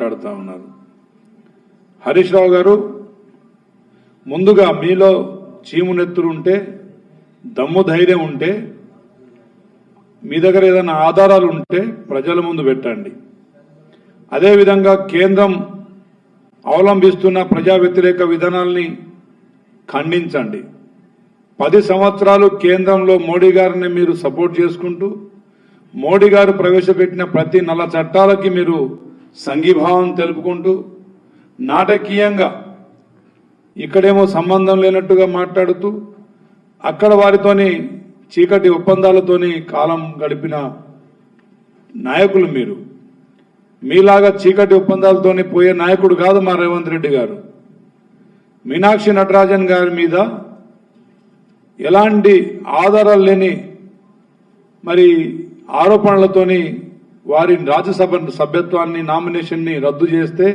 మాట్లాడుతూ ఉన్నారు. హరీష్ రావు గారు, ముందుగా మీలో చీమునెత్తులు ఉంటే, దమ్ము ధైర్యం ఉంటే, మీ దగ్గర ఏదైనా ఆధారాలు ఉంటే ప్రజల ముందు పెట్టండి. అదేవిధంగా కేంద్రం అవలంబిస్తున్న ప్రజా వ్యతిరేక విధానాల్ని ఖండించండి. 10 సంవత్సరాలు కేంద్రంలో మోడీ గారిని మీరు సపోర్ట్ చేసుకుంటూ, మోడీ గారు ప్రవేశపెట్టిన ప్రతి నల్ల చట్టాలకి మీరు సంఘీభావం తెలుపుకుంటూ, నాటకీయంగా ఇక్కడేమో సంబంధం లేనట్టుగా మాట్లాడుతూ, అక్కడ వారితోని చీకటి ఒప్పందాలతోని కాలం గడిపిన నాయకులు మీరు. మీలాగా చీకటి ఒప్పందాలతోని పోయే నాయకుడు కాదు మా రేవంత్ రెడ్డి గారు. మీనాక్షి నటరాజన్ గారి మీద ఎలాంటి ఆధారాలు లేని మరి ఆరోపణలతోని వారి రాజ్యసభ సభ్యత్వాన్ని, నామినేషన్ని రద్దు చేస్తే